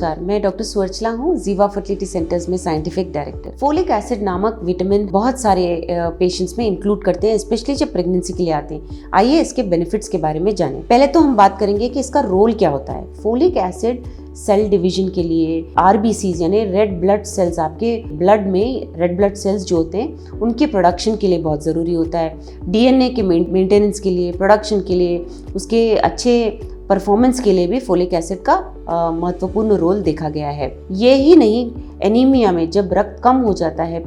नमस्कार, मैं डॉक्टर सुवर्चला हूँ, जीवा फर्टिलिटी सेंटर्स में साइंटिफिक डायरेक्टर। फोलिक एसिड नामक विटामिन बहुत सारे पेशेंट्स में इंक्लूड करते हैं, स्पेशली जब प्रेगनेंसी के लिए आते हैं। आइए इसके बेनिफिट्स के बारे में जानें। पहले तो हम बात करेंगे कि इसका रोल क्या होता है। फोलिक एसिड सेल डिवीजन के लिए, आरबीसीज यानी रेड ब्लड सेल्स, आपके ब्लड में रेड ब्लड सेल्स जो होते हैं उनके प्रोडक्शन के लिए बहुत ज़रूरी होता है। डीएनए के मेंटेनेंस के लिए, प्रोडक्शन के लिए, उसके अच्छे परफॉर्मेंस के लिए भी फोलिक एसिड का महत्वपूर्ण रोल देखा गया है। ये ही नहीं, एनीमिया में जब रक्त कम हो जाता है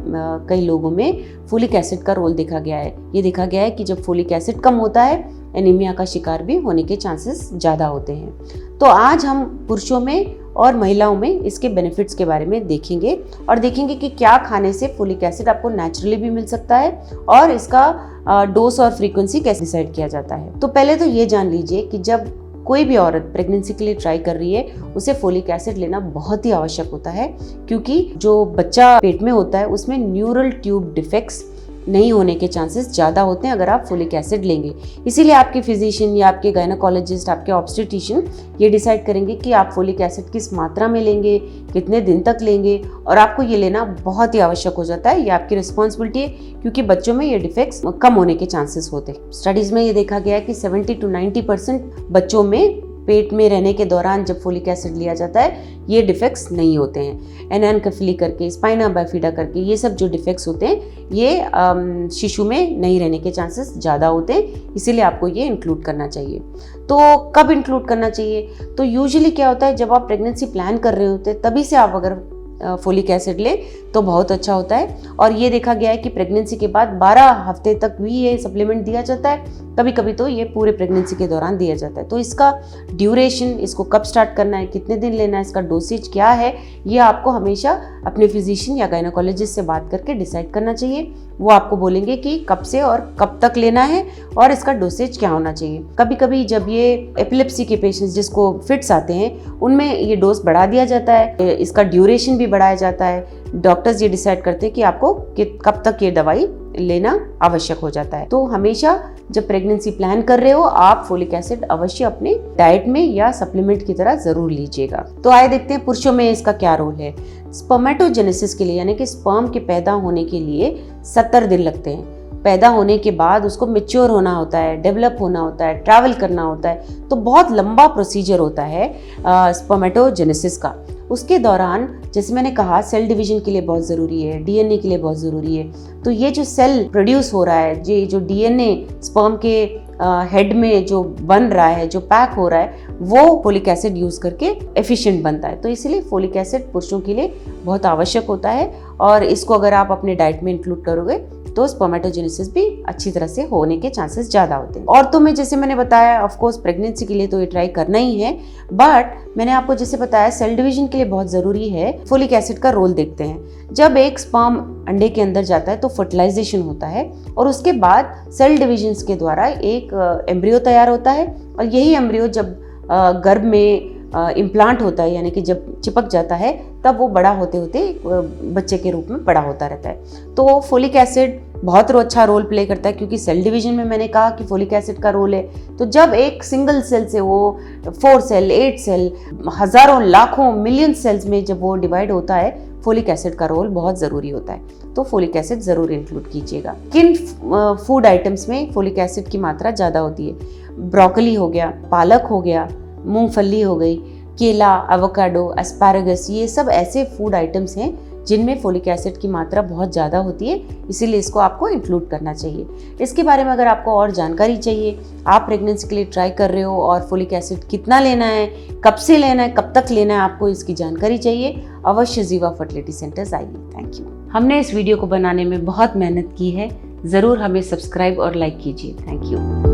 कई लोगों में फोलिक एसिड का रोल देखा गया है। ये देखा गया है कि जब फोलिक एसिड कम होता है, एनीमिया का शिकार भी होने के चांसेस ज़्यादा होते हैं। तो आज हम पुरुषों में और महिलाओं में इसके बेनिफिट्स के बारे में देखेंगे और देखेंगे कि क्या खाने से फोलिक एसिड आपको नेचुरली भी मिल सकता है और इसका डोज और फ्रीक्वेंसी कैसे डिसाइड किया जाता है। तो पहले तो ये जान लीजिए कि जब कोई भी औरत प्रेगनेंसी के लिए ट्राई कर रही है, उसे फोलिक एसिड लेना बहुत ही आवश्यक होता है, क्योंकि जो बच्चा पेट में होता है उसमें न्यूरल ट्यूब डिफेक्ट्स नहीं होने के चांसेस ज़्यादा होते हैं अगर आप फोलिक एसिड लेंगे। इसीलिए आपके फिजिशियन या आपके गायनोकोलॉजिस्ट, आपके ऑब्स्टेट्रिशियन ये डिसाइड करेंगे कि आप फोलिक एसिड किस मात्रा में लेंगे, कितने दिन तक लेंगे, और आपको ये लेना बहुत ही आवश्यक हो जाता है। ये आपकी रिस्पॉन्सिबिलिटी है, क्योंकि बच्चों में ये डिफेक्ट्स कम होने के चांसेस होते हैं। स्टडीज़ में ये देखा गया है कि 70 to 90% बच्चों में पेट में रहने के दौरान जब फोलिक एसिड लिया जाता है, ये डिफेक्ट्स नहीं होते हैं। एनेनकेफली करके, स्पाइना बाइफिडा करके, ये सब जो डिफेक्ट्स होते हैं ये शिशु में नहीं रहने के चांसेस ज़्यादा होते हैं। इसीलिए आपको ये इंक्लूड करना चाहिए। तो कब इंक्लूड करना चाहिए? तो यूजुअली क्या होता है, जब आप प्रेगनेंसी प्लान कर रहे होते हैं तभी से आप अगर फोलिक एसिड ले तो बहुत अच्छा होता है। और ये देखा गया है कि प्रेगनेंसी के बाद 12 हफ्ते तक भी ये सप्लीमेंट दिया जाता है, कभी कभी तो ये पूरे प्रेगनेंसी के दौरान दिया जाता है। तो इसका ड्यूरेशन, इसको कब स्टार्ट करना है, कितने दिन लेना है, इसका डोसेज क्या है, ये आपको हमेशा अपने फिजिशियन या गायनोकोलॉजिस्ट से बात करके डिसाइड करना चाहिए। वो आपको बोलेंगे कि कब से और कब तक लेना है और इसका डोसेज क्या होना चाहिए। कभी कभी जब ये एपिलेप्सी के पेशेंट्स जिसको फिट्स आते हैं, उनमें ये डोज बढ़ा दिया जाता है, इसका ड्यूरेशन भी बढ़ाया जाता है। डॉक्टर्स ये डिसाइड करते हैं कि आपको कब तक ये दवाई लेना आवश्यक हो जाता है। तो हमेशा जब प्रेगनेंसी प्लान कर रहे हो, आप फोलिक एसिड अवश्य अपने डाइट में या सप्लीमेंट की तरह जरूर लीजिएगा। तो आइए देखते हैं पुरुषों में इसका क्या रोल है। स्पर्मेटोजेनेसिस के लिए, यानी कि स्पर्म के पैदा होने के लिए 70 दिन लगते हैं। पैदा होने के बाद उसको मैच्योर होना होता है, डेवलप होना होता है, ट्रैवल करना होता है। तो बहुत लंबा प्रोसीजर होता है स्पर्मेटोजेनेसिस का। उसके दौरान जैसे मैंने कहा, सेल डिवीजन के लिए बहुत ज़रूरी है, डीएनए के लिए बहुत ज़रूरी है। तो ये जो सेल प्रोड्यूस हो रहा है, ये जो डीएनए स्पर्म के हेड में जो बन रहा है, जो पैक हो रहा है, वो फोलिक एसिड यूज़ करके एफिशिएंट बनता है। तो इसीलिए फोलिक एसिड पुरुषों के लिए बहुत आवश्यक होता है और इसको अगर आप अपने डाइट में इंक्लूड करोगे तो स्पर्मेटोजेनेसिस भी अच्छी तरह से होने के चांसेस ज़्यादा होते हैं। औरतों में जैसे मैंने बताया, ऑफ कोर्स प्रेगनेंसी के लिए तो ये ट्राई करना ही है, बट मैंने आपको जैसे बताया सेल डिवीजन के लिए बहुत ज़रूरी है। फोलिक एसिड का रोल देखते हैं। जब एक स्पर्म अंडे के अंदर जाता है तो फर्टिलाइजेशन होता है और उसके बाद सेल डिवीजन के द्वारा एक एम्ब्रियो तैयार होता है और यही एम्ब्रियो जब गर्भ में इम्प्लांट होता है, यानी कि जब चिपक जाता है, तब वो बड़ा होते होते बच्चे के रूप में बड़ा होता रहता है। तो फोलिक एसिड बहुत अच्छा रोल प्ले करता है, क्योंकि सेल डिवीजन में मैंने कहा कि फोलिक एसिड का रोल है। तो जब एक सिंगल सेल से वो 4 सेल, 8 सेल, हज़ारों, लाखों, मिलियन सेल्स में जब वो डिवाइड होता है, फोलिक एसिड का रोल बहुत ज़रूरी होता है। तो फोलिक एसिड ज़रूर इंक्लूड कीजिएगा। किन फूड आइटम्स में फोलिक एसिड की मात्रा ज़्यादा होती है? ब्रोकली हो गया, पालक हो गया, मूंगफली हो गई, केला, एवोकाडो, एस्पैरागस, ये सब ऐसे फूड आइटम्स हैं जिनमें फोलिक एसिड की मात्रा बहुत ज़्यादा होती है। इसीलिए इसको आपको इंक्लूड करना चाहिए। इसके बारे में अगर आपको और जानकारी चाहिए, आप प्रेगनेंसी के लिए ट्राई कर रहे हो और फोलिक एसिड कितना लेना है, कब से लेना है, कब तक लेना है, आपको इसकी जानकारी चाहिए, अवश्य जीवा फर्टिलिटी सेंटर्स आइए। Thank you. हमने इस वीडियो को बनाने में बहुत मेहनत की है, ज़रूर हमें सब्सक्राइब और लाइक कीजिए। Thank you.